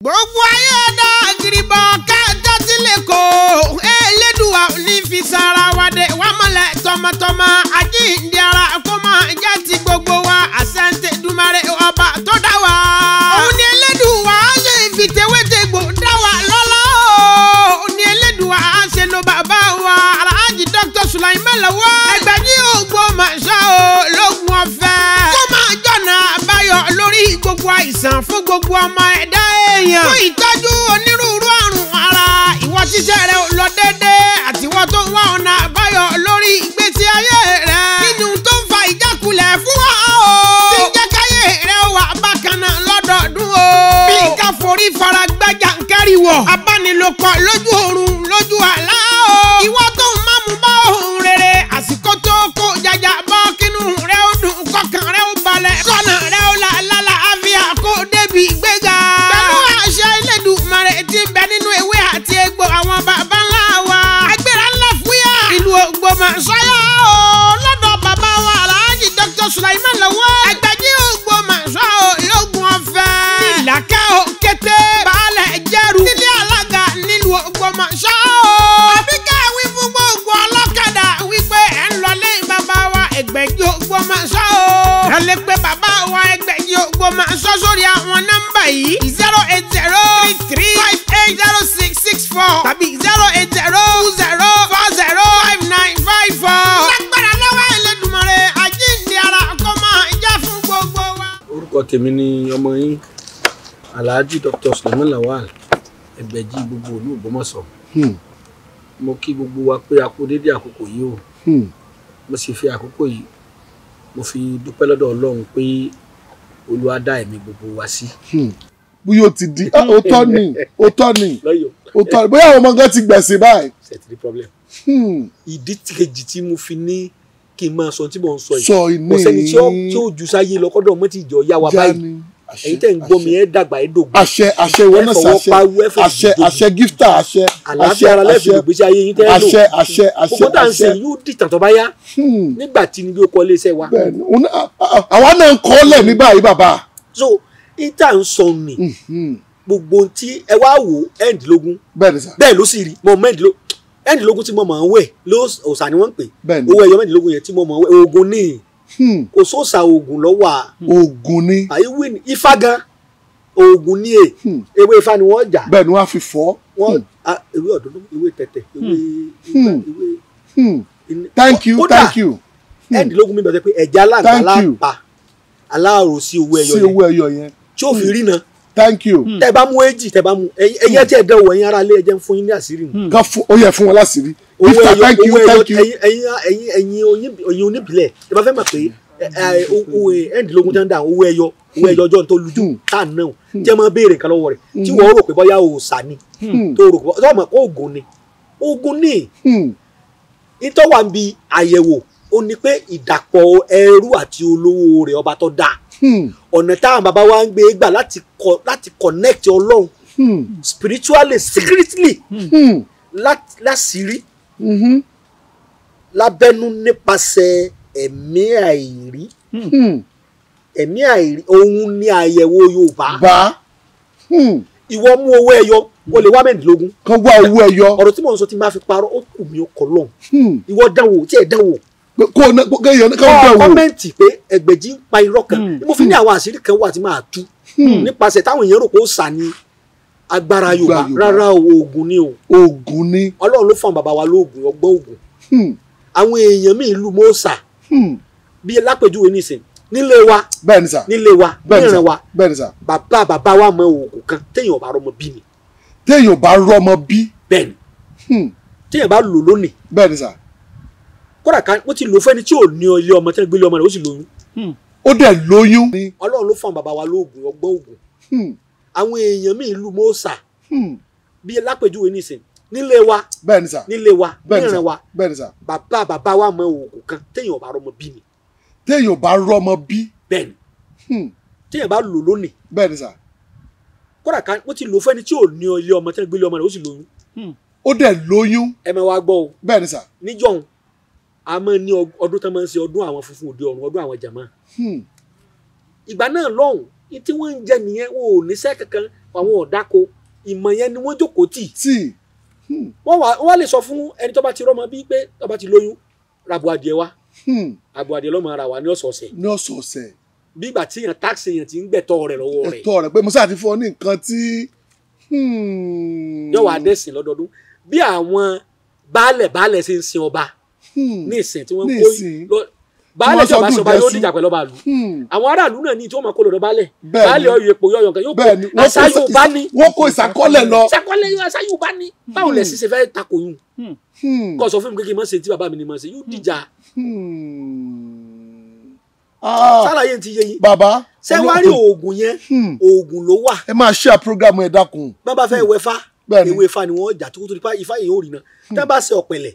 Gbogbo ayé dá gíríbọ kájọ sílẹ̀ kó Elédùà ní fi sára wa dé wá mọ́lẹ̀ tọmọtọmọ àjíǹde ara kó máa jẹ́ ti gbogbo wa àṣẹ́ǹtẹ̀ dùmarè ọba tó dá wa. Òun ni Elédùà ṣe fi tewétegbò dá wa lọ́lá. Òun ni Elédùà ṣe lo bàbá wa Alhaji Dr. Sulaiman Lawal Ẹgbẹ̀jì Ògbómọ̀ṣọ́ lógun ọ̀fẹ́. Kó máa jọ̀nà àbáyọ lórí gbogbo àìsàn fún gbogbo ọmọ ẹ̀dá èèyàn. Fún ìtọ́jú onírúurú àrùn ara ìwọ tíṣẹ́ rẹ ò lọ déédéé àti ìwọ tó ń wá ọ̀nà àbáyọ lórí ìgbésí ayé rẹ. Nínú tó ń fa ìjákulẹ̀ fún wa o. Tí ń jẹ́ káyé rẹ wà bákan náà lọ́dọọdún o. Bí ká forí fara gbájà ń kẹ́rìwọ̀. Abánilòpọ̀ lójú oorun lójú àlá o. Ìwọ tó ń máàmù bá ohun rere àsìkò tó kó jàjà bọ́ kínú rẹ ó dùn kọkàn rẹ ó balẹ̀. Kọ́nà rẹ ó là lálàáfíà kó débi ìgbéga. Pẹ̀lú àṣẹ Elédùmarè tí ń bẹ nínú ewé àti egbò àwọn baba ńlá wa. Agbéra ńlá fúyà ìlú Ògbómọ̀ṣọ́ o. Lọ́dọ̀ bàbá wa Alhaji Dr. Sulaiman Lawal Ẹgbẹ̀jì Ògbómọ̀ṣọ́ lógun ọ̀fẹ́. Ìlàkà òkété baálẹ̀ jẹ́rù nílé alága nílùú Ògbómọ̀ṣọ́ o. Àbíkẹ́ wí fún gbogbo ọlọ́kadà wípé ẹ̀ ń lọlé bàbá wa Ẹgbẹ̀jì Ògbómọ̀ṣọ́ o. Ẹ lè pe bàbá wa Ẹgbẹ̀jì Ògbómọ̀ṣọ́ sórí àwọn nọ́mbà yìí 08033580664 tàbí 08020405954. Lágbára lọ́wọ́ Elédùmarè àjíǹde ara kó máa jẹ́ fún gbogbo wa. Orúkọ tèmi ni ọmọ yín Alhaji Dr. Sulaiman Lawal Ẹgbẹ̀jì gbogbo ìlú Ògbómọ̀ṣọ́. Mo kí gbogbo wa pé a kú dédé àkókò yìí o. Mo sì fi àkókò yìí mo fi dúpẹ́ lọ́dọ̀ Ọlọ́run pé Olúwa dá ẹ̀mí gbogbo wa sí. Bóyá ó ti di òótọ́ ni bóyá àwọn ọmọ gan ti gbẹ̀sìn báyìí. Ṣètìlí problem. Ìdí kejì tí mo fi ní kí n máa sọ tí mò ń sọ yìí. Sọ ìní kò sẹ́ni tí ó jù sáyé lọ kọ́dọ̀ mọ́ ti jọ yá wa báyìí. Ẹ̀yin tẹ́ ń gbọ́ mi ẹ̀ dàgbà ẹ̀ dògbò. Àṣẹ ìwọ náà àṣẹ gíftà àṣẹ àlàáfíà ara lẹ́fẹ̀ẹ́ ìgbésí ayé yín tẹ́ ń lò. àṣẹ òkú tá à ń ṣe yóò dìtàn tó bá yá. Nígbà tí níbi ó kọ́ iléeṣẹ́ wa. àwa náà ń kọ́ lẹ̀ ní báyìí bàbá. So ìta ń sọ ni gbogbo tí ẹ wá wò ẹ̀ǹdínlógún bẹ́ẹ̀ ló sì rí mọ ẹ̀ǹdínlógún tí mo máa ń wẹ̀ òòṣà ni wọ́n ń pè owó ẹyọ mẹ́ẹ̀dínlógún yẹn tí mo máa ń wẹ̀ oògùn ní kò sóòṣà oògùn lọ́wọ́ à oògùn ní àyíwí ní ifá gan oògùn ní ewé ifá ni wọ́n jà bẹ́ẹ̀ ni wọ́n á fi fọ́ ewé ọ̀dọ́dọ́ ewé tẹ̀tẹ̀ ewé thank you ẹ̀ǹdínlógún mi bẹ̀rẹ̀ pé ẹ̀jẹ̀ aláǹgbá lápá aláàrò sí owó ẹyọ yẹn tí ó fi rí na. Thank you. Tẹ́ bá mú èjì tẹ́ bá mú ẹyẹ tí ẹ dán wọ ẹ̀yin ará ilé ẹ jẹ́ ń fún yín ní àṣírí mu. Ká fún ó yẹ fún wọn láṣírí. Thank you. ẹ̀yin oníbìlẹ̀ ẹ bá fẹ́ mọ̀ pé ẹ̀ǹdínlógún tẹ́ ń dà owó ẹyọ ọjọ́ tó lójú tá à ń náà jẹ́ máa béèrè nǹkan lọ́wọ́ rẹ̀ tí wọ́n rò pé bóyá òòṣà ni tó rò pé ọmọ kó oògùn ni ìtọ́wà ń bi àyẹ̀wò ó ní pé ìdàpọ̀ ẹrú àti olówó rẹ̀ ọba tó dáa ọ̀nà táwọn bàbá wa ń gbé gbà láti connect Ọlọ́run spiritually secretly láṣìírí lábẹ́nú nípasẹ̀ ẹ̀mí àìrí òun ni àyẹ̀wò Yorùbá ìwọ mú owó ẹyọ o lè wá mẹ́rìndínlógún kan wá owó ẹyọ ọ̀rọ̀ tí mò ń sọ tí n bá fi parọ́ ó kù mí ó kọ̀ lọ́hùn ìwọ dánwò tí ẹ dánwò kọ́mẹ́ǹtì pé Ẹgbẹ̀jì ń pa irọ́ kan mo fi ní àwọn àṣírí kan wà tí máa tú nípasẹ̀ táwọn èèyàn rò pé ó sà ní agbára Yorùbá rárá oògùn ni Ọlọ́run ló fún bàbá wa lóògùn ọgbọ́n oògùn àwọn èèyàn míì ìlú mọ́ọ̀sà bí lápèjúwe nísìn nílé wa níran wa bàbá wa mọ oògùn kan téèyàn bá rọmọ bí ni. Bẹ́ẹ̀ni téèyàn bá lò lónìí kódà ká wọ́n ti lò fẹ́ni tí ò ní ilé ọmọ tí wọ́n gbé ilé ọmọ rẹ̀ ó sì lóyún. ó dẹ̀ lóyún. Ọlọ́run ló fún bàbá wa lóògùn ọgbọ́n oògùn. àwọn èèyàn míì ìlú mọ́ọ̀sà bí lápèjúwe nísìn nílé wa níran wa bàbá wa mọ oògùn kan téèyàn bá rọmọ bí ni. Bẹ́ẹ̀ni téèyàn bá lò lónìí. kódà ká wọ́n ti lò fẹ́ni tí ò ní ilé ọmọ tí wọ́n gbé ilé ọmọ rẹ̀ ó sì lóyún. ó dẹ̀ lóyún. ẹ máa wá gbọ́ o. níjọ́un a máa ní ọdún tó máa ń ṣe ọdún àwọn funfun òde ọ̀run ọdún àwọn jàmá. Ìgbà náà lọ́hùn tí wọ́n ń jẹ nìyẹn wọn ò níṣẹ́ kankan àwọn ọ̀dáko ìmọ̀ yẹn ni wọ́n jókòó tì wọ́n wá lè sọ fún ẹni tó bá ti rọ́mọ bíi pé tó bá ti lóyún rabo adìẹ wa abo adìẹ lọ́mọ ara wa ní ọ̀sọ̀ọ̀sẹ̀ bí ìgbà tí èèyàn táàsì èèyàn ti ń gbẹ̀tọ́ rẹ̀ lọ́wọ́ rẹ̀ ẹ̀tọ́ rẹ̀ pé musa ti fún ọ ní nǹkan tí yóò wá dẹ́sìn lọ́dọọdún bí àwọn baálẹ̀ ṣe ń sin ọba ní ìsìn tí wọ́n kó baálẹ̀ tí ọba sọba yóò dìjà pẹ̀lú ọba àlù àwọn aráàlú náà ní tí wọ́n máa kó lọ́dọ̀ baálẹ̀ ọyọ epo yọyọ nǹkan yóò kó àṣà Yorùbá ní wọ́n kó ìsàkọ́lẹ̀ lọ àṣà Yorùbá ní báwo lẹ̀ sì ṣe fẹ́ takò yún kọ́ sọ fún mi kékeré mọ́ ṣe tí bàbá mi ni mọ́ ṣe yóò dìjà sálàyé ti yé yín bàbá ṣé wàá rí oògùn yẹn oògùn ló wà ẹ máa share program ẹ dákun bàbá fẹ́ wẹ̀fà ewé Ifá ni wọ́n jà tó kó tó di Ifá yìí ó rí náà tẹ́ bá ṣe ọ̀pẹ̀lẹ̀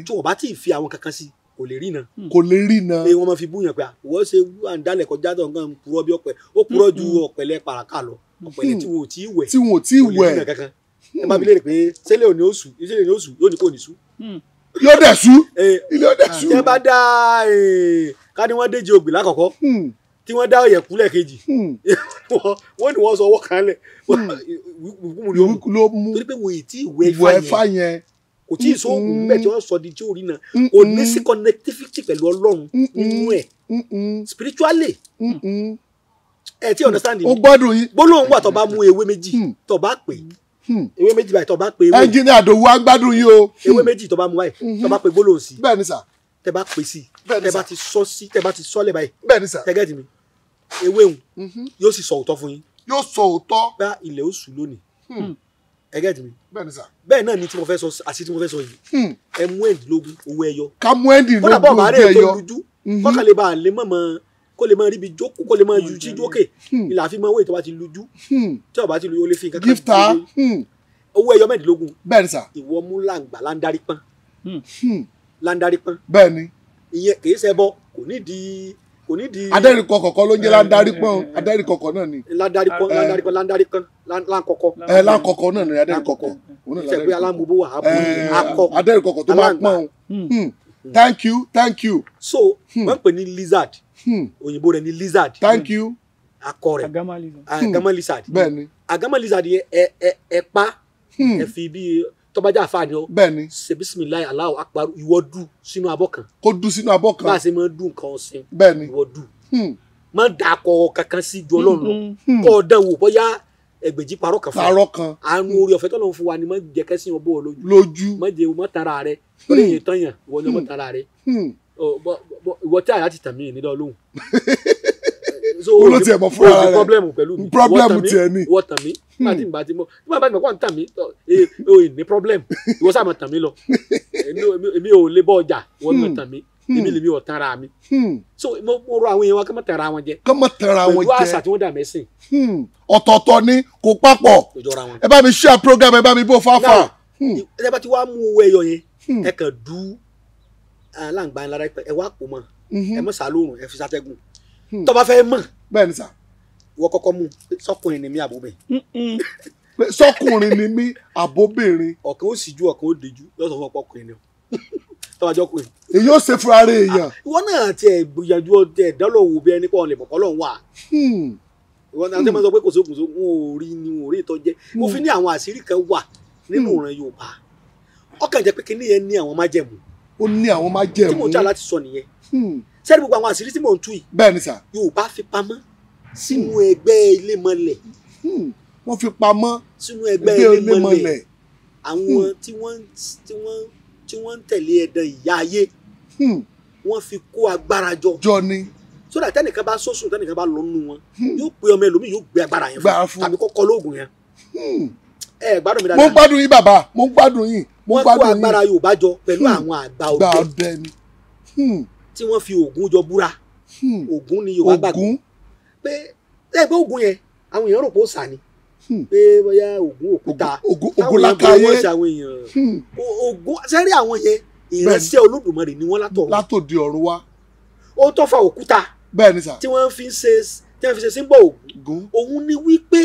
tí wọ́n bá tí ì fi àwọn kankan sí kò lè rí náà pé wọ́n máa fi búyàn pé wọ́n ṣe àǹdálẹ̀ kọjá tó nǹkan purọ́ bí ọ̀pẹ ó purọ́ ju ọ̀pẹ̀lẹ̀ pàràkà lọ ọ̀pẹ̀lẹ̀ tí wọn ò tí ì wẹ̀ ẹ bá mi léèrè pé sẹ́lẹ̀ òní oṣù ìṣẹ̀lẹ̀ ní oṣù yóò ní kò ní sú. yóò dẹ̀ sú ilé ó dẹ̀ sú. tẹ́ bá dá ká ní wọ́n déjì ògbè lákọ̀ọ́kọ́ tí wọ́n dá ọ̀yẹ̀kú lẹ́ẹ̀kejì wọ́n ní wọ́n sọ ọwọ́ kan lẹ̀ wíwú ló mú torí pé wọ́n ì tí ì wẹ̀ Ifá yẹn kò tí ì sóògùn bẹ́ẹ̀ tí wọ́n sọ di tí ò rí náà kò ní sí connectivity pẹ̀lú Ọlọ́run nínú ẹ̀ spiritually ẹ tí understand mi ó gbọ́dọ̀ yín gbólóhùn wà tó bá mú ewé méjì tó bá pè ewé méjì báyìí tó bá pè ewé ẹnjìnìá Àdòwú agbádùn yín o ewé méjì tó bá mú báyìí tó bá pè gbólóhùn sí bẹ́ẹ̀ ni sà tẹ bá pè sí tẹ bá ti sọ sí tẹ bá ti sọ lẹ̀ báyìí bẹ́ẹ̀ ni sà tẹ́gẹ́tì mi ewé òun yóò sì sọ òótọ́ fún yín yóò sọ òótọ́ bá ilẹ̀ oṣù lónìí ẹgẹ́tì mi bẹ́ẹ̀ ni sà bẹ́ẹ̀ náà ni tí mo fẹ́ sọ àti tí mo fẹ́ sọ yìí ẹ mú ẹ̀ẹ́dínlógún owó ẹyọ ká mú ẹ̀ẹ́dínlógún kódà bọ́ọ̀ bá rẹ̀ tó lójú kọ́kànlé bá lè mọ̀ kó lè máa ríbi jókòó kó lè máa yù sí jókè ìlà fi máa wé tó bá ti lójú tí ó bá ti lójú ó lè fi nǹkan kan gíftà owó ẹyọ mẹ́ẹ̀ẹ́dínlógún bẹ́ẹ̀ ni sà ìwọ mú làǹgbà láńdárí pọ́n bẹ́ẹ̀ ni ìyẹn kì í ṣe bọ́ kò ní di adẹ́rìnkọ kọ̀ọ̀kan ló ń jẹ́ láńdárí pọ́n adẹ́rìnkọ̀ọ̀kan náà ni láńdárí pọ́n láńkọ̀kọ̀ láńkọ̀kọ̀ náà ni adẹ́rìnkọ̀kọ̀ ṣe pé alámúbó wà akọ adẹ́rìnkọ̀kọ̀ tó máa pọ́n thank you so wọ́n pè ní lizard òyìnbó rẹ̀ ní lizard thank you akọ rẹ̀ agama lizard bẹ́ẹ̀ ni agama lizard yẹn ẹ pa ẹ fi bí tọ́bajá àfààní ọ bẹ́ẹ̀ ni ṣe bisimilayi Allahu akbar ìwọ dù sínú abọ́ kan kó dù sínú abọ́ kan bá a ṣe máa dùn nǹkan ọ̀sìn bẹ́ẹ̀ ni ìwọ dù má dàkọ kankan sí ju Ọlọ́run lọ kọ́ ọ dán wò bóyá ẹgbẹ̀jì parọ́ kan àánú orí ọ̀fẹ́ tọ́lọ́run fún wa ni má jẹ́ kẹ́sìn ọbọ̀ lójú má jẹ́ má tara rẹ lórí èyí tán yàn ìwọ ni má tara rẹ ìwọ tí àyà ti tàn mí nídọ̀ lóhùn olóòtú ẹ̀ mọ̀ fúnra rẹ̀ problem pẹ̀lú mi problem tiẹ̀ ni ìwọ tàn mí nígbà tí n bá ti mọ nígbà bá ti mọ̀ kó à ń tàn mí o ì ní problem ìwọ sáà máa tàn mí lọ èmi ò lè bọ́ ọjà ìwọ ni mo tàn mí èmi lèmi ò tàn ra mi so mo rọ àwọn èèyàn wa kí wọ́n tàn ra wọn jẹ pẹ̀lú àṣà tí wọ́n dà mẹ́sìn ọ̀tọ̀ọ̀tọ̀ ni kò papọ̀ ẹ bá mi share program ẹ bá mi bó fáfá. ẹ bá ti wá mú owó ẹyọ yẹn ẹ kàn dú aláǹgbá ńlá rẹ ẹ wá pò mọ ẹ mọ sàlóòrùn ẹ fi sátẹ́gùn tó bá fẹ́ mọ̀ bẹ́ẹ̀ ni sà wọ́n kọ́kọ́ mú sọ́kùnrin ni mí àbóbẹ̀. sọ́kùnrin ni mí àbóbìnrin. ọ̀kan ó sì ju ọ̀kan ó dejú lọ́sọ̀ fún ọkùnrin ni tọ́wájọ́ ọkùnrin. èyí ó ṣe fúnra rẹ̀ èèyàn. ìwọ náà tiẹ̀ gbìyànjú ọtẹ ìdánlọ́wọ́ bí ẹni pọ̀ lè mọ̀kọ́ lọ́hùn wà. ìwọ náà tẹ́ máa sọ pé kò sókùn sókùn wọn ò rí ni wọn ò rí ìtọ́jẹ́ mo fi ní àwọn àṣírí kan wà nínú ìran Yorùbá ọkàn jẹ́ pé kíní yẹn ní àwọn májẹ̀mú. ó ní àwọn májẹ̀mú. tí mo jà láti sọ nìyẹn sẹ́ni gbogbo àwọn àṣírí tí mò ń tú yìí. bẹ́ẹ̀ ni sà. Yorùbá fi pamọ́ sínú ẹgbẹ́ ilémọlẹ̀. wọ́n fi pamọ́ sínú ẹgbẹ́ ilémọlẹ̀. àwọn tí wọ́n ń tẹ̀lé ẹ̀dàn ìyá ayé. wọ́n fi kó agbára jọ. jọ ni. sódà tẹ́nìkan bá sọ́sùn tẹ́nìkan bá lọ nù wọn. yóò pe ọmọ ẹlòmíì yóò gbé agbára yẹn fún tàbí kọ́kọ́ lóògùn yẹn. ẹ gbádùn mi dáadáa. mo ń gbádùn yín bàbá mo ń gbádùn yín. wọ́n kó agbára Yorùbá jọ pẹ̀lú àwọn àgbà ọdẹ tí wọ́n fi Ògún jọ búra Ògún ni Yorùbá gbàgbọ́ pé ẹgbẹ́ Ògún yẹn àwọn èèyàn rò pé ó sà ni pé bóyá Ògún òkúta Ògún lákàyè àwọn èèyàn Ògún sẹ́rí àwọn yẹn ìránṣẹ́ Olódùmarè ni wọ́n látòdì ọ̀run wá ó tọ́fà òkúta bẹ́ẹ̀ ni sà tí wọ́n fi ṣe símbọ̀ Ògún òun ni wípé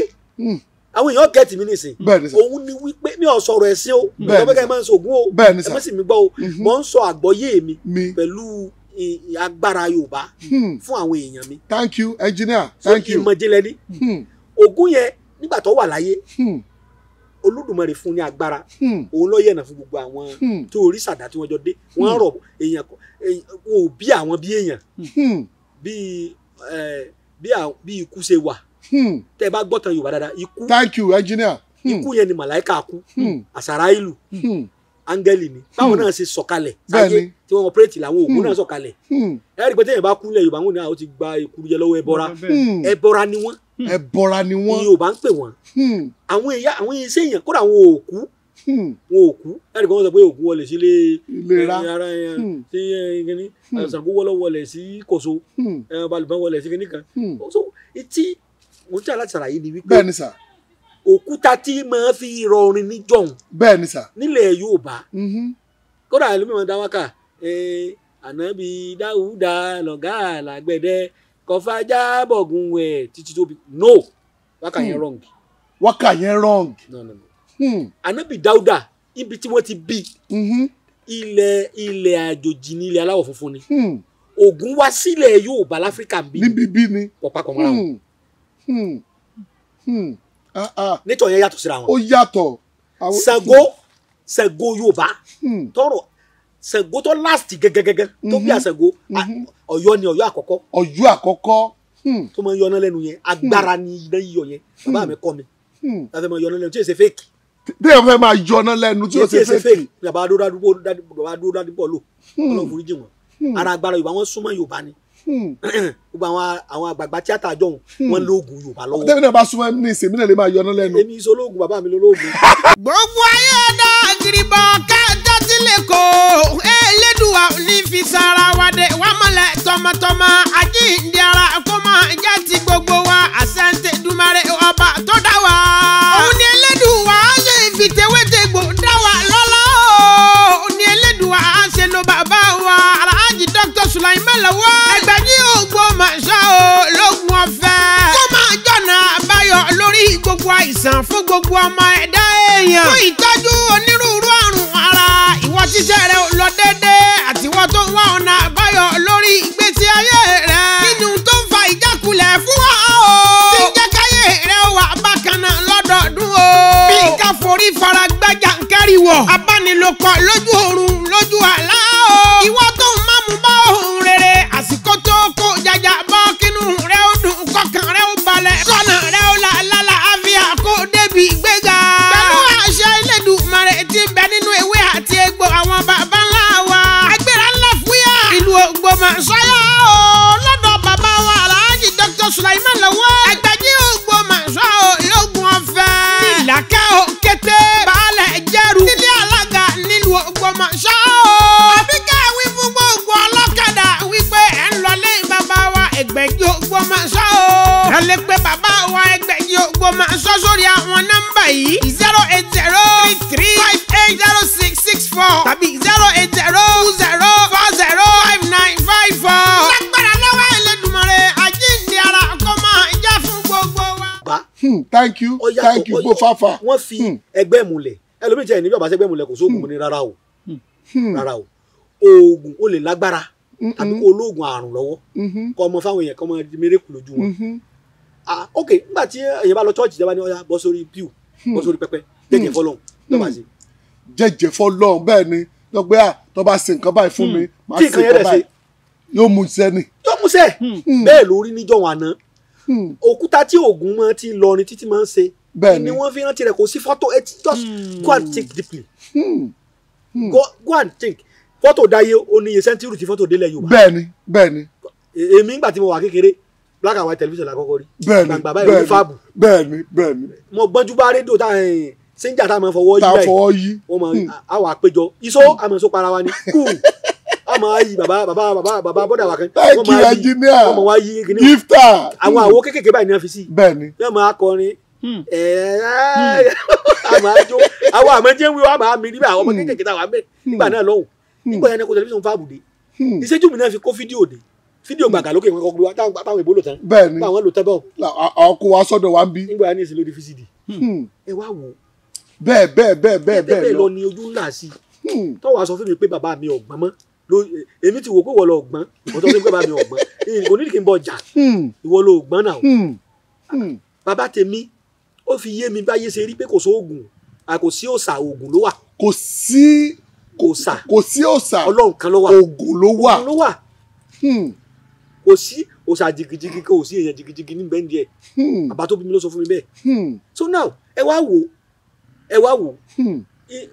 àwọn èèyàn gẹ̀ẹ́tì mi nìsín òun ni wípé mi ò sọ̀rọ̀ ẹ̀sìn o ìjọba kẹ́ ẹ máa ń sọ Ògún o ẹ má sì mí gbọ́ o mò ń sọ àgbọ́yé mi pẹ̀lú agbára Yorùbá fún àwọn èèyàn mi. thank you engineer thank you. ìmọ̀jìnlẹ̀ ni Ògún yẹn nígbà tó wà láyé Olódùmarè fún ní agbára òun ló yẹ̀nà fún gbogbo àwọn tó orí sàdá tí wọ́n jọ dé wọ́n rọ̀ èèyàn ò bí àwọn bí èèyàn bí ikú ṣe wà tẹ́ bá gbọ́ tán Yorùbá dáadáa ikú. Thank you engineer. Ikú yẹn ni màláìka kú àsàrà ìlú áńgẹ́lì ni báwọn náà ṣe sọ̀kalẹ̀ sáyé tí wọ́n ọpẹ́rẹ́tì làwọn ògùn náà sọ̀kalẹ̀ ẹ̀rí pé téèyàn bá kú lẹ̀ Yorùbá wọn ni àwọn ti gba ikú jẹ lọ́wọ́ ẹbọra ẹbọra ni wọ́n Yorùbá ń pè wọ́n àwọn iṣẹ́ èèyàn kódà àwọn òkú ẹ̀rí pé wọ́n sọ pé òkú wọlé sílé ara sí kíní Ṣàngó wọlé sí Kòso Balùbọ́n wọlé sí kíní kan so etí mo tí aláti ṣàlàyé ni wípé bẹ́ẹ̀ni sà òkúta tí máa fi rọrin níjọ̀hún bẹ́ẹ̀ni sà nílẹ̀ Yorùbá kódà ẹlòmíràn dá wákà ànábì Dáúdà lọ̀gá àlàgbẹ̀dẹ kọfájà bọ̀gùn wẹ̀ títí tóbi no wákà yẹn wrong. wákà yẹn wrong. no ànábì Dáúdà ibi tí wọ́n ti bí ilẹ̀ àjòjì ní ilẹ̀ aláwọ̀ funfun ni Ògún wá sílẹ̀ Yorùbá láfíríkà níbí ni pọ̀pápọ̀ mọ́ra wọn. nítorí yẹn yàtọ̀ síra wọn. ó yàtọ̀. Ṣàngó Yorùbá tọrọ Ṣàngó tó last gẹ́gẹ́gẹ́gẹ́ tó bí àṣàngó Ọ̀yọ́ ni Ọ̀yọ́ àkọ́kọ́. Ọ̀yọ́ àkọ́kọ́. tó máa ń yọná lẹ́nu yẹn agbára ni iná yíyọ yẹn bàbá mi kọ́ mi láti máa yọná lẹ́nu tí èsè fake. bí ẹ fẹ́ máa yọná lẹ́nu tí èsè fake. bàbá adó dádúpọ̀ lò Ọlọ́run foríjì wọn ara agbára Yorùbá wọn súnmọ́ Yorùbá ni gbogbo àwọn àgbààgbà tíátà àjọhùn wọn lóògùn Yorùbá lọ́wọ́. tẹ́mi náà bá súnmọ́ ní ìsèmí náà lè máa yọná lẹ́nu. èmi iṣẹ́ olóògùn bàbá mi lolóògùn. gbogbo ayé ọ̀dọ́ àgìrìbọ̀ kájọ́ sílẹ̀ kó Elédùà ní fi sára wa dé wà mọ́lẹ̀ tọmọtọmọ àjíǹde ara kó máa jẹ́ ti gbogbo wa àṣẹ́ǹtẹ̀ dùmarè ọba tó dá wa. òun ni Elédùà ṣe fi tewétegbò dá wa lọ́lá òun ni Elédùà ṣe lo bàbá wa Alhaji Dr. Sulaiman Lawal Ẹgbẹ́jí Ògbómọ̀ṣọ́ ológun ọ̀fẹ́ kó máa jọ̀nà àbáyọ lórí gbogbo àìsàn fún gbogbo ọmọ ẹ̀dá èèyàn fún ìtọ́jú onírúurú àrùn ara ìwọ tíṣẹ́ rẹ lọ dédé àtiwọ́ tó ń wá ọ̀nà àbáyọ lórí ìgbésí ayé rẹ nínú tó ń fa ìjákulẹ̀ fún wa o tí ń jẹ́ káyé rẹ wà bákan náà lọ́dọọdún o bí ká forí fara gbájà ń kẹ́rìwọ̀ abánilòpọ̀ lójú oorun lójú àlá o ìwọ tó ń mámú bá ohun rere àsìkò tó kó jàjà bọ́ kínú rẹ ó dùn kọkàn rẹ ó balẹ̀ kọ́nà rẹ ó là lálàáfíà kó débi ìgbéga pẹ̀lú àṣẹ Elédùmarè tí ń bẹ nínú ewé àti egbò àwọn baba ńlá wa agbára ńlá fúyà ìlú Ògbómọ̀ṣọ́ lọ́dọ̀ bàbá wa Alhaji Dr. Sulaiman Lawal Ẹgbẹ́jí Ògbómọ̀ṣọ́ ológun ọ̀fẹ́ nílàkẹ́ òkété baálẹ̀ jẹ́rù nílé alága nílùú Ògbómọ̀ṣọ́ àbíkẹ́ wí fún gbogbo ọlọ́kadà wípé ẹ̀ ń lọlé bàbá wa Ẹgbẹ́jí Ògbómọ̀ṣọ́ ẹ lè pe bàbá wa Ẹgbẹ́jí Ògbómọ̀ṣọ́ sórí àwọn nọ́mbà yìí 08033580664 tàbí 08020405954. lágbára lọ́wọ́ Elédùmarè àjíǹde ara kó máa jẹ́ fún gbogbo wa. thank you gbó fáfá. wọ́n fi ẹgbẹ́ múlẹ̀ ẹlòmíì tí ẹ̀ ní bí ọba sẹ́gbẹ́ múlẹ̀ kò sóògùn ní rárá o oògùn ó lè lágbára tàbí kó olóògùn àrùn lọ́wọ́ kọ́ ọmọ fáwọn èèyàn kọ́ ọmọ mérekù lójú wọn. ok nígbà tí èèyàn bá lọ chọ́ọ̀chì ìjọba ní ọ̀yà bọ́ sórí pew bọ́ sórí pẹpẹ jẹ́jẹ́ fọlọ́hún lọ́ba sí. jẹ́jẹ́ fọlọ́hún bẹ́ẹ̀ ni lọ́gbẹ́ tó bá ṣe nǹkan báyìí fún mi máa ṣe nǹkan báyìí yóò mú iṣẹ́ ni. yóò mú iṣẹ́ bẹ́ẹ̀ lórí níjọ́ wọn àná òkúta tí Ògún máa ti lọ ni títí máa ń ṣe ni wọ́n fi rántí rẹ̀ kò sí fọ́tò ẹ̀ just go and think deeply go and think fọ́tò dáyé ó ní iye sẹ́ńtírù tí fọ́tò délẹ̀ Yorùbá. bẹ́ẹ̀ni. èmi ńgbà tí mo wà kékeré black and white television la kọ́kọ́ rí. gbàgbà báyìí ló fáàbù. bẹ́ẹ̀ni. mo gbọ́njú bá rédíò tá sẹ́ńjà tá a máa fọwọ́ yí báyìí. wọ́n máa àwọn àpéjọ iṣó àmọ̀ só para wa ni kúù wọ́n máa yí bàbá bọ́dà wa kan. thank you engineer wọ́n máa wá yí kíní. gifter. àwọn àwo kékèké báyìí ni wọ́n fi sí. bẹ́ẹ̀ni. yóò máa kọrin àmọ́ àjò àwọn àmọ́ jẹ́ wíwá àmọ́ àmì níbẹ̀ àwọn ọmọ kékèké táwọn àmì nígbà náà lọ́hùn nígbà yẹn ní kó tẹlifíṣàn fáàbù dé ìṣẹ́jú mi náà fi kó fídíò dé fídíò gbàgà lókè wọn kọ gbé wa táwọn ìbò lò tán bẹ́ẹ̀ni táwọn lò tán bọ. ọkọ wa sọ́dọ̀ wa ń bí. nígbà yẹn ní ìsìn lórí fcd ẹ wá wò. bẹ́ẹ̀ lọ ni ojú ńlá sí i tọ́wọ́ aṣọ fún mi pé bàbá mi ọ̀gbọ́n mọ́ èmi ti wò pé ìwọ lọ ọ̀gbọ́n ìwọ tó fún mi pé bàbá mi ọ̀gbọ́n kò ní kí n bọ jà ìwọ lọ ọ̀gbọ́n náà bàbá tèmi ó fi yé mi báyé ṣe rí pé kò sóògùn kò sí òòṣà òògùn ló wà. kò sí òòṣà Ọlọ́run kan ló wà. òògùn ló wà. Kò sí òòṣà jìgìjìgì kò sí èèyàn jìgìjìgì ní bẹ́ẹ̀ díẹ̀. Bàbá tó bí mi ló sọ fún mi bẹ́ẹ̀. So now ẹ wá wò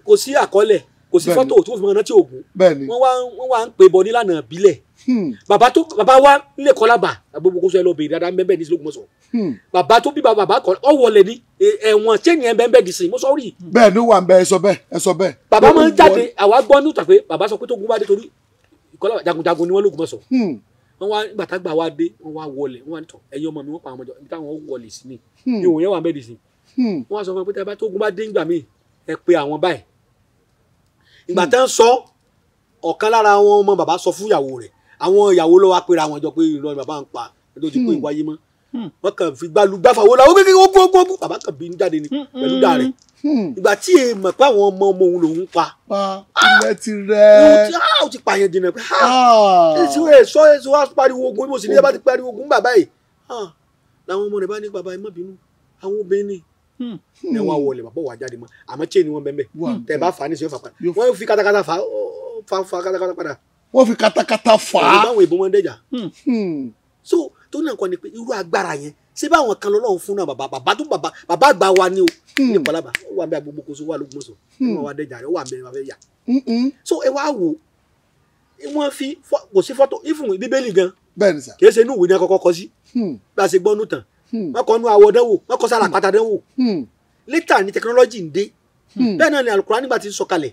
kò sí àkọọ́lẹ̀ kò sí fọ́tò tó fi mọ rántí ògùn. wọ́n wá ń pè bọ nílànà ìbílẹ̀. Bàbá wa nílé kọlábà àgbogbo kó sọ ẹ lọ bèrè dáadáa bẹ́ẹ̀ ní sílùú mọ́sọ̀. Bàbá tó bí bàbá kọ ọ wọlé ní ẹ̀wọ̀n chain yẹn bẹ́ẹ̀ di sìn mọ́sọ̀ rí. bẹ́ẹ̀ ni wà ń bẹ ẹ sọ bẹ́ẹ̀. Bàbá máa ń jáde àwa gbọ́ níta pé bàbá sọ pé tó gun bá dé torí ìkọlá jagunjagun ni wọ́n lóògùn mọ́sọ̀. wọ́n wá gbàtàgbà wa dé wọ́n wá wọlé wọ́n wá nítọ̀ ẹ̀yin ọmọ mi wọ́n pa àwọn ọmọdé ibi táwọn wọlé sí ni ìwòye yẹn wà bẹ́ẹ̀ di sìn. wọ́n wá sọ fún mi pé tẹ́ bá tó gun bá dé ńgbà míì ẹ pe àwọn báyìí. Ìgbà tán sọ ọ̀kan lára àwọn ọmọ bàbá sọ fún ìyàwó rẹ̀ àwọn ìyàwó ló wá pera àwọn jọ pé irọ́ ni bàbá ń pa tó ti pé ìwáyé mọ́ wọ́n kàn fi gbàfà wo làwọn kékeré ó gbó bàbá kàn bí ń jáde ni pẹ̀lú dà rẹ̀ ìgbà tí èè mọ̀ pé àwọn ọmọ òun lòún pa ilẹ̀ ti rẹ̀ ó ti pààyàn dènà pé èso wá pariwo ogun bí mo sì ní ẹ bá ti pariwo ogun bàbá yìí làwọn ọmọ rẹ̀ bá ní bàbá ẹ má bínú àwọn obìnrin ẹ wá wọlé bàbá wà jáde mọ́ àmọ́ chain ni wọ́n bẹ́ẹ̀ tẹ̀ bá fà á ní sèé fà padà wọ́n fi katakata fa katakata padà. Wọ́n fi katakata fà á. Báwọn ìbọn wọn dẹjà. So tó náà kọ́ ni pé irú agbára yẹn ṣé báwọn kan lọ́lọ́run fún náà bàbá àgbà wa ni o ní ìpàlábà ó wà bẹ́ẹ̀ gbogbo kóso wà lóògùn sọ wọ́n wà dẹjà rẹ̀ ó wà bẹ́ẹ̀ wà bẹ́ẹ̀ yà. So ẹ wá wò wọ́n fi kò sí fọ́tò ìfún bíbélì gan kì í ṣe inú ìwé ní akọ́kọ́ kọ sí bí a ṣe gbọ́ nù tán wọ́n kọ́ nú àwọ̀ dánwò wọ́n kọ́ sára àpáta dánwò later ni technology ń dé bẹ́ẹ̀ náà ni Al-Qur'an nígbà tí ń sọ̀kalẹ̀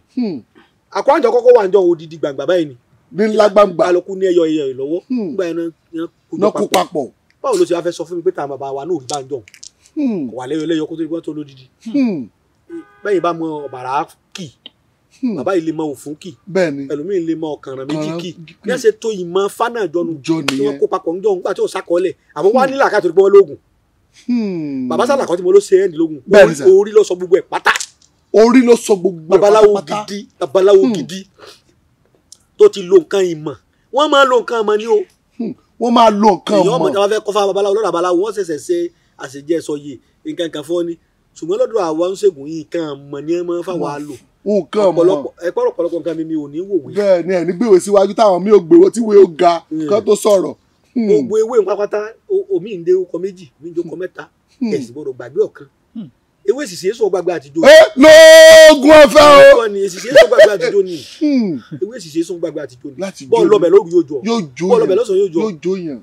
àkọ́rànjọ kọ́kọ́ wà ń jọ odidi gbàngbà báyìí ni ní ńlá gbàngbà kálukú ní ẹyọ lọ́wọ́ nígbà yẹn náà kó papọ̀ báwo ló ṣe wá fẹ́ sọ fún mi pé tàwọn bàbá wa náà rí bá ń jọ kò wà lẹ́yọ kó tó gbọ́ tó lódìdí bẹ́ẹ̀ bá mọ ọ̀bàrà kì bàbá yìí lè mọ òfun kì ẹlòmíì lè mọ ọ̀kànràn méjì kì bí wọ́n ṣe tó ìmọ̀ fánà jọnu tí wọ́n kó papọ̀ ń jọ nígbà tí ò sákọọ́lẹ̀ àmọ́ wá nílà ká torí pé wọ́n lóògùn bàbá sàlàkọ́ tí mo ló ṣe ẹ́ ńlógún orí ló sọ gbogbo ẹ̀ pátá orí ló sọ gbogbo ẹ̀ pátá babaláwo gidi tó ti lo nǹkan ìmọ̀ wọ́n máa lo nǹkan ìmọ̀ ni o. wọ́n máa lo nǹkan ìmọ̀. èèyàn ọmọdé wa fẹ́ kọ́ fún babaláwo lọ́dọ̀ babaláwo wọ́n ṣẹ̀ṣẹ̀ ṣe àṣejẹ́ sọ yìí nǹkan kan fọ́ ni ṣùgbọ́n lọ́dọ̀ àwọn oníṣègùn yìí nǹkan ìmọ̀ ni ẹ máa ń fáwọn àlò. nǹkan ìmọ̀ ọ̀pọ̀lọpọ̀ nǹkan mi ò ní wòwe. bẹ́ẹ̀ ni ẹni gbéwèé síwájú táwọn mi ò gbéwèé tí wèé ó ga kán tó sọ̀rọ̀. gbogbo ewé pápátá omi ń dé okọ méjì omi ń dé okọ mẹ́ta ẹ̀sìn gbọ́dọ̀ gbàgbé ọ̀kan ewé sì ṣe é sọ gbàgbé àtijọ́. lóògùn ọ̀fẹ́ o. èsì ṣe é sọ gbàgbé àtijọ́ ni ewé sì ṣe é sọ gbàgbé àtijọ́ ni bọ́ọ̀lù lọ́bẹ̀ lóru yóò jọ bọ́ọ̀lù lọ́bẹ̀ lọ́sàn yóò jọ yàn.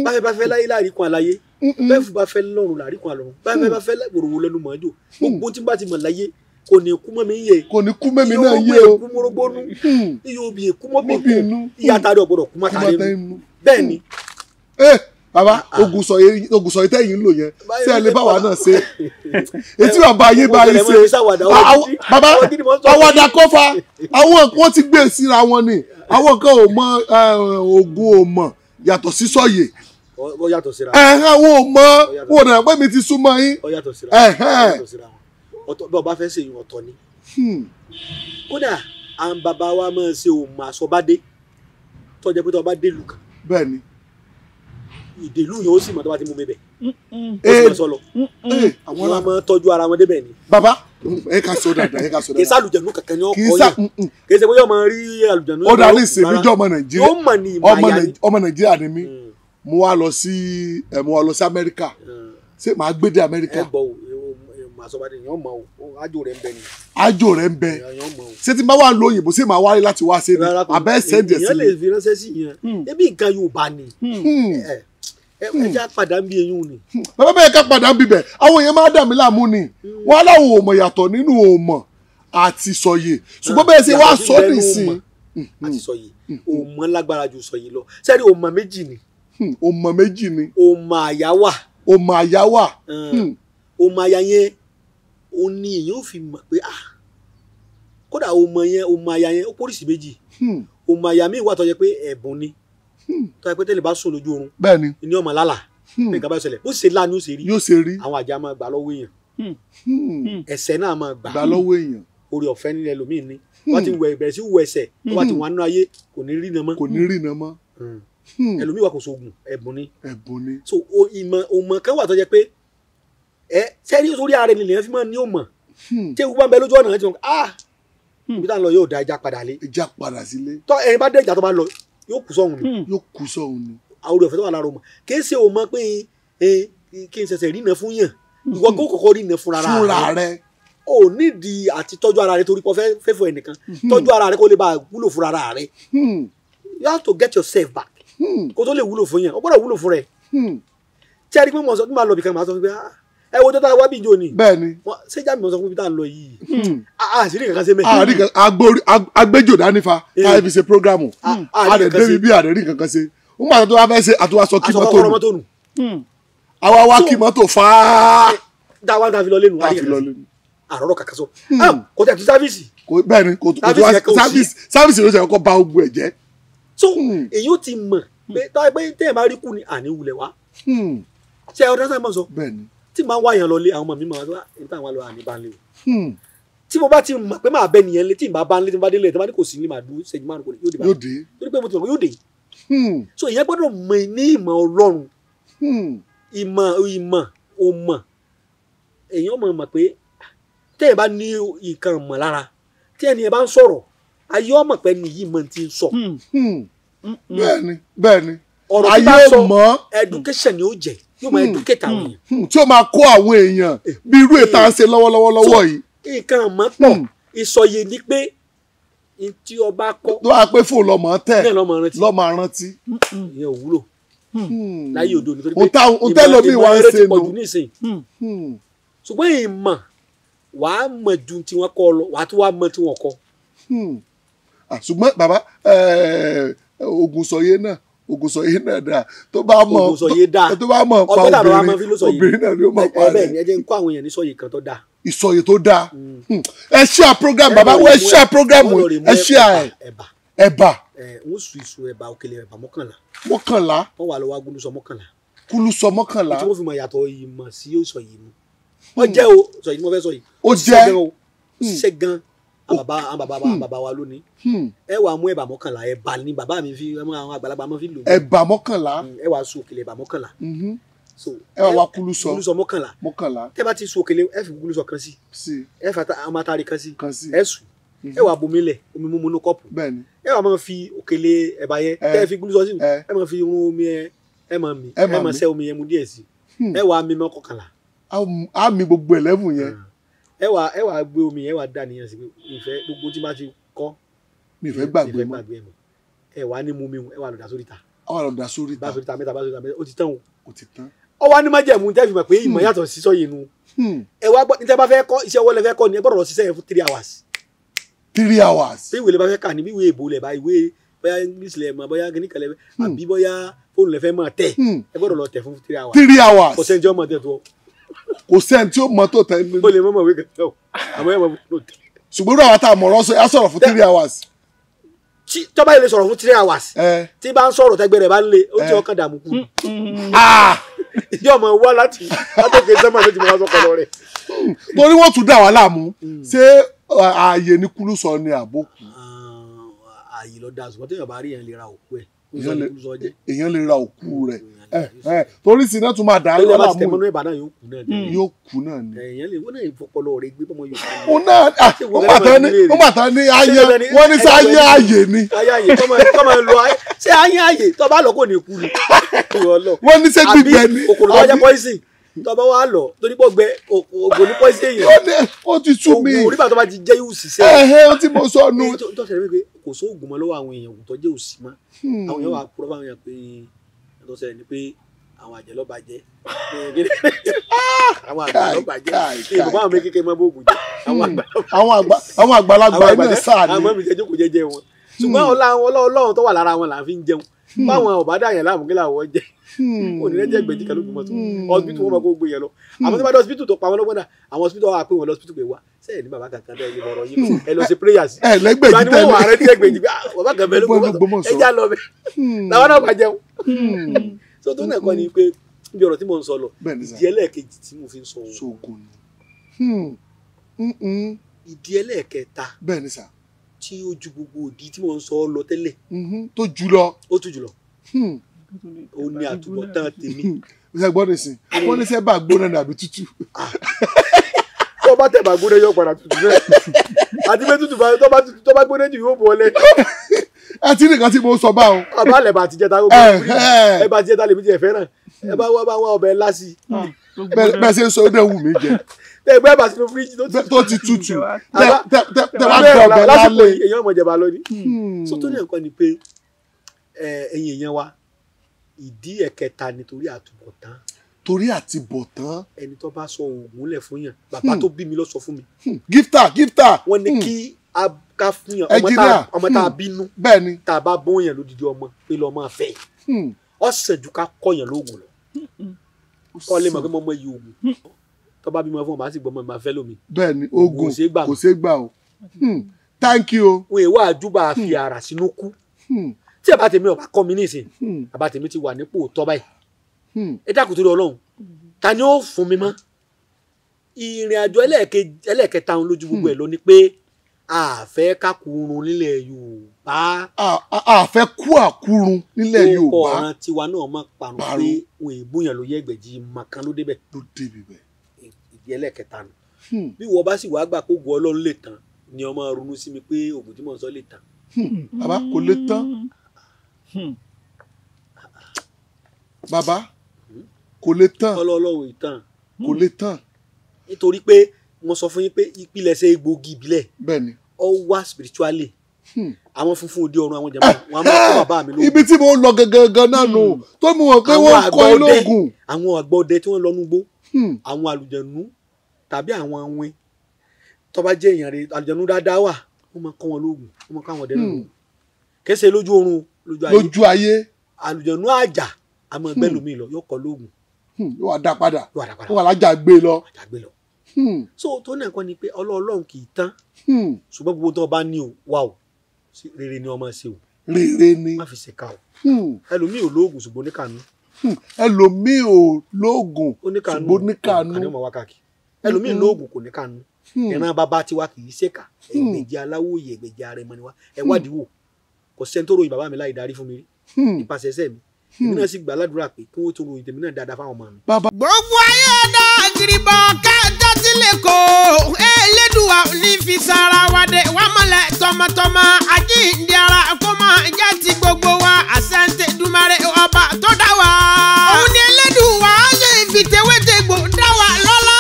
báfẹ́ bá fẹ́ láyé láàríkun àláyé bẹ́ẹ̀ fún bá fẹ́ lọ́run láàríkun àlọ́run báfẹ́ bá fẹ́ wòròwò lẹ́nu mọ́jò gbogbo tí bá ti mọ̀ láyé kò ní kú mọ́ mi yé kò ní kú mẹ́mi náà yé o kú mọ́rọ́gbọ́nú iye obì èkú mọ́ bí kú iye àtàrí ọ̀gbọ́dọ̀ kú mọ́tàrí inú bẹ́ẹ̀ ni. bàbá ogun sọ yìí tẹ́yìn ń lò yẹn tí ẹ lè bá wa náà ṣe etí bàbá ayé bá yìí ṣe bàbá àwàdà kọfà àwọn kan ti gbé síra wọn ni àwọn kan ò mọ ogun ò mọ yàtọ̀ sí sọyè àwọn ò mọ wọn ò dàgbà pé mi ti súnmọ́ yín. bí ọba fẹ́ ṣe ìyún ọ̀tọ̀ ni kódà àwọn bàbá wa máa ṣe òmò àsọbádé tọ́jà pé tó bá dé lù kàn. bẹ́ẹ̀ ni ìdèlú yẹn ó sì mọ tó bá ti mú mi bẹ̀ ó sì mọ sọ lọ àwọn ọmọ máa tọ́jú ara wọn débẹ̀ ni. bàbá ẹ ká sọ dáadáa ẹ ká sọ dáadáa kì í sàlùjẹ̀nu kankan ní ọkọ yẹn kì í ṣe bóyá ọmọ rí àlùjẹ̀nu. ó dà ní ìsinmi jọ ọmọ nàìjíríà ó mọ̀ ní ìmọ̀ ọmọ nàìjíríà ni mí mo wá lọ sí amẹ́ríkà ṣé màá gbé dé amẹ́ríkà. ẹ gbọ́ àsọ̀bàdé yẹn mọ̀ o àjò rẹ̀ ń bẹ ni. àjò rẹ̀ ń bẹ ṣé tí n bá wà lọ òyìnbó ṣé màá wáyé láti wá sí ni àbẹ́ sẹ́ndẹ̀ sí mi. èèyàn lè fi ránṣẹ́ sí yẹn ebi nǹkan Yorùbá ni ẹ já padà ń bí eyín ni. bàbá bẹ́ẹ̀ ká padà ń bíbẹ̀ àwọn èèyàn máa dà mí láàmú ni wọn aláwọ̀ òmò yàtọ̀ nínú òmò àti sọ̀yè ṣùgbọ́n bẹ́ẹ̀ ṣe wá sọ nìsín. àti sọ̀yè òmò lágbára ju sọ̀yè lọ sẹ́ni òmò méjì ni. òmò méjì ni. òmò àyà wà. òmò àyà wà. òmò àyà yẹn ó ní èèyàn ò fi mọ̀ pé kódà òmò àyà yẹn ó pólísì méjì òmò àyà míì wà tó jẹ́ pé ẹ̀bùn ni tó yẹ pé tẹ́lẹ̀ bá sùn lójú oorun bẹ́ẹ̀ni ní ọmọ lálà ní nǹkan bá ṣẹlẹ̀ bó ṣe lá ni yóò ṣe rí àwọn àjà máa gbà lọ́wọ́ èèyàn ẹ̀ṣẹ̀ náà máa gbà lọ́wọ́ èèyàn orí ọ̀fẹ́ nílẹ̀ lómìn ní wọ́n ti bẹ̀rẹ̀ sí wọ ẹ̀ṣẹ̀ tó bá ti wà nínú ayé kò ní rí iná mọ́. kò ní rí iná mọ́. ẹlòmíì wà kò sóògùn ẹ̀bùn ni so òmọ̀ kan wà tó jẹ́ pé sẹ́ni sórí ara ẹni lèyàn fi máa ní òmọ̀ tí ewu bá ń bẹ lójú ọ̀nà ẹ̀ tí wọ́n ibi tá à ń lọ yóò da ẹja padà lé tọ́ ẹni bá dé ìjà tó bá lọ yóò kú sọ́hun ni àwòrán ìfẹ́ tó wà lára òmọ̀ kì í ṣe òmọ̀ pé kí n ṣẹ̀ṣẹ̀ rìnà fún yàn ìwọ kó kọ́kọ́ rìnà fúnra rẹ o nídìí àti tọ́jú ara rẹ torí pé fẹ́ fún ẹnìkan tọ́jú ara rẹ kó lè bá wúlò fúnra rẹ you have to get yourself back kó tó lè wúlò fún yàn o gbọ́dọ̀ wúlò fún rẹ tí a rí pé mo sọ tí mo lọ bìkan máa sọ fún mi ẹ wo tọ́ta wá bí ìjọ ni bẹ́ẹ̀ni ṣé jáde mo sọ fún mi tá à ń lọ yìí àṣírí kankan ṣe mẹ́. agbẹjọ dánífa káyọ̀ fi ṣe programu àdè débi bí àdè rí kankan ṣe ń gbà tó wá fẹ́ ṣe àtúwá sọ kí mọ́tò nù àwa wá kí mọ́tò fáá. dáwà tá a fi lọ lẹ́nu àrọ́rọ́ kàkà sọ kò tẹ̀ tó sáfíìsì. bẹ́ẹ̀ni kò tó sáfíìsì ló ṣe kọ́kọ́ ba ogun ẹ̀ jẹ́. so èyí ó ti mọ̀ pé táwọn pé téèyàn bá rí kù ní àní wulẹ̀ wá. ṣé ọ̀dọ́ sáà máa sọ tí màá wáyàn lọ lé àwọn ọmọ mi máa wá ní táwọn lọ àní bá ń lé o. tí mo bá ti mọ̀ pé máa bẹ nìyẹn lé tí màá bá ń lé tí mo bá dé lé tí mo bá ní kò sí ní màá dúró ṣẹ́jú márùn kò ní yóò dé báyìí torí pé mo ti mọ̀ yóò dé. so ìyẹn gbọ́dọ̀ mọ̀ ní ìmọ̀ Ọlọ́run ìmọ̀ òmọ̀ èèyàn mọ̀ pé téèyàn bá ní nǹkan mọ̀ lára tí ẹni yẹn bá ń sọ̀rọ̀ ayé ọmọ pẹ́ ni yìí mọ̀ ti ń sọ. bẹ́ẹ̀ni ọ̀rọ̀ tí bá sọ education ni ó jẹ́ yóò máa educate àwọn èèyàn. tí ó máa kó àwọn èèyàn bí irú ètò à ń ṣe lọ́wọ́lọ́wọ́ yìí. nǹkan mọ̀ pọ̀ ìsọyè ni pé tí ọba kọ́. tó wàá pé fóònù lọ́mọ tẹ̀ lọ́mọ rántí. ìyẹn ò wúlò láyé òdo nítorí pé ìmọ̀ ẹrẹ́ ti pọ̀jù nísìnyí. ṣùgbọ́n ìmọ̀ wàá mọ̀ ju tí wọ́n kọ́ lọ wàá tún wàá mọ̀ tí wọ́n kọ́. ṣùgbọ́n bàbá Ògùnsọ̀yé náà dáa tó bá mọ̀ pa obìnrin náà ni ó mọ̀ pa rẹ̀. ẹ jẹ́ n kó àwọn èèyàn ní sọ̀yè kan tó dáa. ìsọ̀yè tó dáa ẹ share program bàbá ẹ share program ẹ share ẹ̀bà. wọ́n sùn iṣu ẹ̀bà òkèlè ẹ̀bà 11. wọ́n wà lọ́wọ́ agúnlùsọ 11. kúlùsọ 11. tí wọ́n fi mọ ìyàtọ̀ ìmọ̀ sí ìsọ̀yè mu. wọ́n jẹ́ o sọ̀yè tí mo fẹ́ sọ yìí. ó jẹ́ ṣiṣẹ́ gan àwọn bàbá wa lónìí. ẹ wàá mú ẹ̀bà 11 ẹ̀bà ni bàbá mi fi àwọn àgbàlagbà máa fi lò. ẹ̀bà 11. ẹ wàá sùn òkèlè ẹ̀bà 11. ẹ wàá wá kúlùsọ 11. tẹ́ bá ti sùn òkèlè ẹ fi kúlùsọ kan sí. ẹ fà amatari kan sí. ẹ sùn ẹ wàá bomi lẹ̀ omi mímu ní kọ́ọ̀pù. ẹ wàá máa fi òkèlè ẹ̀bà yẹn tẹ́ ẹ fi kúlùsọ sí ẹ máa fi irun omi ẹ máa mì ẹ máa ṣẹ́ omi yẹn mu díẹ̀ sí. ẹ wàá mímọ́ 11. á mi gbogbo 11 yẹn. ẹ wàá gbé omi yẹn wàá dà níyàn sí pé ìfẹ́ gbogbo tí bá ti kọ́ mi ìfẹ́ gbàgbé mọ́ ẹ wàá ní mú mi ẹ wàá lọ dà sórí ta. bá sórí ta mẹ́ta ó ti tán o. ọ wá ní májẹ̀mú tẹ́ fi mọ̀ pé ìmọ̀ yàtọ̀ sí sọ́yìn nu. ẹ wá gbọ́ níta bá fẹ́ kọ́ iṣẹ́ ọwọ́ lẹ fẹ́ kọ́ ni ẹ gbọ́dọ̀ lọ ṣiṣẹ́ yẹn fún 3 hours. 3 hours. bí ìwé lè bá fẹ́ kà ní bí ìwé èbó lẹ̀ bá ìwé bóyá English lẹ̀ mọ̀ bóyá kìnnìkan lẹ̀ àbí bóyá fóònù lẹ̀ fẹ́ mọ̀ tẹ̀ ẹ gbọ́dọ̀ lọ tẹ̀ fún 3 hours. 3 hours. kò sẹ́ni tí ó mọ̀ tẹ̀ tó. kò sẹ́ni tí ó mọ̀ tó tẹ̀ nínú. ó lè mọ̀ wé kẹ̀kẹ́ o àmọ́ ẹ̀ mọ̀ fún òtẹ̀. ṣùgbọ́n náà wàá tà mọ̀rọ̀ sọ ẹ sọ̀rọ̀ fún 3 hours. tó bá yẹ lè sọ̀rọ̀ fún 3 hours tí bá ń sọ̀rọ̀ tẹ́gbẹ́ rẹ̀ bá ń le ó ti ọkàn dààmú kù. ìdí ọmọ wá láti látòkè sẹ́mà ló ti mọ̀ lọ́sọ̀kọ̀ lọ rẹ̀. torí wọ́n tún dà wá láàmú ṣé ààyè ní kúlùsọ ni àbókù. ààyè lọ da ṣùgbọ́n téèyàn bá rí yẹn lè ra òkú ẹ̀ èèyàn lè ra òkú rẹ̀ torí sí náà tún máa dà á lọ́la mú yóò kú náà ni. èèyàn lè wọ́n náà ìfọpọlọ rẹ̀ gbé bọ́mọ yóò kú. ó bàtà ní ayé wọ́n ní sẹ́ ayé ààyè ni. kọ́mọ lo ayé ṣé ayé ààyè tó bá lọ kò ní kú ni. wọ́n ní sẹ́ gbígbẹ́ ni. àbí òkòlò wájà pọ́ìsì tó bá wà lọ torí pọ̀ gbẹ ògùn ní pọ́ìsì èèyàn. ó ti sú mi. ògùn onígbà tó bá ti jẹ́ yóò ṣiṣẹ́. ó ti mọ sọnù. tó ṣẹlẹ̀ wípé kò sóògùn mọ́ lọ́wọ́ àwọn èèyàn tó jẹ́ òsì mọ́ àwọn èèyàn wà kúrọ́ fáwọn èèyàn pé tó ṣẹlẹ̀ ni pé àwọn àjẹ́ ló bàjẹ́ àwọn àgbà ló bàjẹ́ ìbùkún àwọn kékeré máa bóògùn jẹ àwọn àgbàlagbà náà sáà ni àwọn mi jẹ́ jókòó jẹ́jẹ́ wọn ṣùgbọ́n ọlọ́run tó wà lára wọn là ń fi ń jẹun báwọn ọ̀bá dà yẹn láàmú kí làwọn jẹ onírẹ́jẹ́ gbẹ̀jì kan ló gbọmọ tó hospital wọn máa kó gbé yẹn lọ àwọn tó bá dé hospital tó pa wọn lọ́gbọ́n dà àwọn hospital wà pé wọn lọ hospital pé wá sẹ́yìn ní bàbá kankan bẹ́ẹ̀ ní ọ̀rọ̀ yìí ẹ lọ sí prayers lẹ́gbẹ̀jì tẹ́lẹ̀ wọ́n wà rẹ́ tẹ́gbẹ̀jì bàbá kan bẹ́ẹ̀ ló gbọmọ ẹ já lọ bẹ́ẹ̀ làwọn náà bá jẹun so tó náà kọ́ ni pé bí ọ̀rọ̀ tí mo ń sọ lọ ìdí ẹlẹ́ẹ̀kejì tí mo fi ń sọ oògùn ìdí ẹlẹ́ẹ̀kẹta bẹ́ẹ̀ ni sà tí ó ju gbogbo òdì tí mo ń sọ lọ tẹ́lẹ̀ tó jù lọ ó tún jù lọ ó ní àtúbọ̀tán tèmi. ṣe gbọ́dọ̀ sí wọ́n ní sẹ́ bá gbóná ní àbí tútù. tó bá tẹ̀ bá gbóná yóò padà tútù bẹ́ẹ̀ àti pé tútù tó bá gbóná jù yóò bọ̀ ọ́lẹ̀. àti nìkan tí mo sọ bá o. àbá lẹ̀ bá ti jẹ́ ta gbogbo ẹ bá ti jẹ́ ta lèmi ti ẹ̀ fẹ́ràn ẹ bá wá ọbẹ̀ ńlá sí i. bẹ́ẹ̀ ṣe ń sọ ó dẹ̀ wù mí jẹ. tẹ ẹgbẹ́ bá sínú fíríjì tó ti tútù tẹ wá gbẹ ọbẹ̀ lásìkò lálẹ́. èèyàn ọmọ ìjẹba lọ ní. so tó ní ẹ̀kọ́ ni pé ẹ̀yin èèyàn wa ìdí ẹ̀kẹta nítorí àtúbọ̀tán. torí àti bọ̀ tán. ẹni tó bá sọ oògùn lẹ̀ fún yàn bàbá tó bí mi lọ sọ fún mi. gíftà. wọ́n ní kí ká fún yàn ọmọ tá a bínú bẹ́ẹ̀ni tá a bá bóun yàn lódìdí ọmọ pé lọ́ọ́ máa fẹ́ ọ̀sẹ̀ ju ká kọ́ yàn lóògùn lọ. kọ́ lè mọ̀ pé mo mọ iye oògùn tó bá bímọ fún ọ máa sì gbọ́ mọ́ máa fẹ́ lómi. bẹ́ẹ̀ni oògùn kò ṣeé gbà o. thank you. wọn èèwọ̀ àjùbà fi ara sínú kú tí àbá tèmi ọba kọ́ mi nísìn àbá tèmi ti wà nípò tọ́ báyìí ẹ dákun torí Ọlọ́run ta ni ó fún mi mọ́ ìrìn àjò ẹlẹ́ẹ̀kẹta òun lójú gbogbo ẹ̀ lọ ni pé a fẹ́ kákùrún nílẹ̀ Yorùbá. a fẹ́ kú àkúrun nílẹ̀ Yorùbá. ó kọ ọ̀ràn tiwa náà mọ̀ parun pé òun èbúyàn ló yẹ ẹgbẹ̀jì màkàn ló débẹ̀. ìdí ẹlẹ́ẹ̀kẹta nù. bí wọ́n bá sì wá gbà kó gun Ọlọ́run lè tán ni ọmọ ronú sí mi pé oògùn tí mò ń sọ lè tán. bàbá kò lè tán. bàbá kò lè tán. Ọlọ́run ìtàn. kò lè tán. nítorí pé mo sọ fún yín pé ìpilẹ̀ṣẹ̀ egbògi ìbílẹ̀. bẹ́ẹ̀ni. ó wá spiritually. àwọn funfun òde ọ̀run àwọn jàmbá wọn a máa kọ́ bàbá mi lóògùn. ibi tí mo lọ gangan náà nù tó mú wọn pé wọ́n kọ́ lóògùn. àwọn àgbà ọdẹ tí wọ́n lọ núgbó àwọn àlùjànnú tàbí àwọn awin tó bá jẹ́ èèyàn rẹ̀ àlùjànnú dáadáa wà wọ́n máa kọ́ wọn lóògùn wọ́n máa kọ́ àwọn ọdẹ lóògùn kẹsẹ̀ lójú oorun lójú ayé àlùjànnú àjà àmọ́ ẹgbẹ́ lómi lọ yóò kọ́ lóògùn. yóò wá dá padà yóò wà lájà gbé lọ. so tó náà kọ́ ni pé Ọlọ́run kì í tán ṣùgbọ́n gbogbo tó bá ní o wà o rere ni ọmọ ṣe o rere ni má fi ṣèkà o ẹlòmíì ò lóògùn ṣùgbọ́n oníkànú ẹlòmíì ò lóògùn ṣùgbọ́n oníkànú ẹlòmíì lóògùn kò níkànú ìran bàbá tiwa kì í ṣèkà ẹgbẹ̀jẹ̀ aláwòye ẹgbẹ̀jẹ̀ arẹmọ ni wa ẹ wádìí wò kò sẹ́ni tó ròyìn bàbá mi láì darí fún mi rí nípasẹ̀ ẹsẹ̀ mi èmi náà sì gbà ládùúrà pé kí wọ́n tó ròyìn tèmi náà dáadáa fáwọn ọmọ mi. gbogbo ayé dá gíríbọ kájọ sílẹ̀ kó Elédùà ní fi sára wa dé wà mọ́lẹ̀ tọmọtọmọ àjíǹde ara kó máa jẹ́ ti gbogbo wa àṣẹ́ǹtẹ̀ dùmarè ọba tó dá wa. òun ni Elédùà ṣe fi tewétegbò dá wa lọ́lá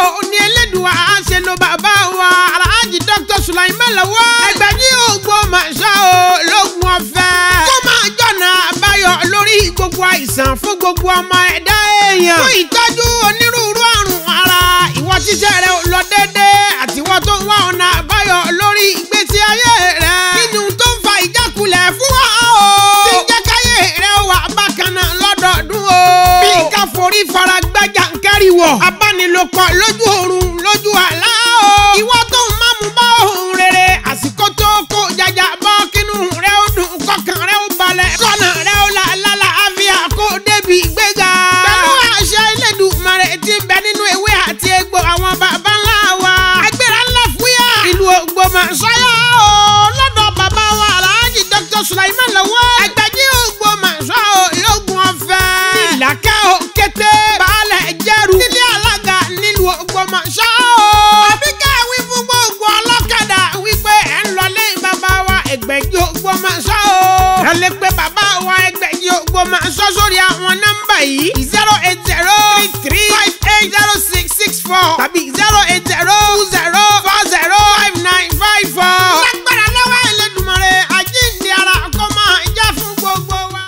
òun ni Elédùà ṣe lo bàbá wa Alhaji Dr. Sulaiman Lawal Ẹgbẹ̀jì Ògbómọ̀ṣọ́ lógun ọ̀fẹ́ kó máa jọ̀nà àbáyọ lórí gbogbo àìsàn fún gbogbo ọmọ ẹ̀dá èèyàn fún ìtọ́jú onírúurú àrùn ara ìwọ tíṣẹ́ rẹ ò lọ déédéé àtiwọ́ tó ń wá ọ̀nà àbáyọ lórí ìgbésí ayé rẹ nínú tó ń fa ìjákulẹ̀ fún wa o tí ń jẹ́ káyé rẹ wà bákan náà lọ́dọọdún o bí ká forí fara gbájà ń kẹ́rìwọ̀ abánilòpọ̀ lójú oorun lójú àlá o ìwọ tó ń mámú bá ohun rere àsìkò tó kó jaja bọ́ kínú rẹ ó dùn kọkàn rẹ ó balẹ̀ kọ́nà rẹ ó là lálàáfíà kó débi ìgbéga pẹ̀lú àṣẹ Elédùmarè tí ń bẹ nínú ewé àti egbò àwọn baba ńlá wa agbára ńlá fúyà ìlú Ògbómọ̀ṣọ́ lọ́dọ̀ bàbá wa Alhaji Dr. Sulaiman Lawal Ẹgbẹ̀jì Ògbómọ̀ṣọ́ lógun ọ̀fẹ́ nílàkẹ́ òkété baálẹ̀ jẹ́rù nílé alága nílùú Ògbómọ̀ṣọ́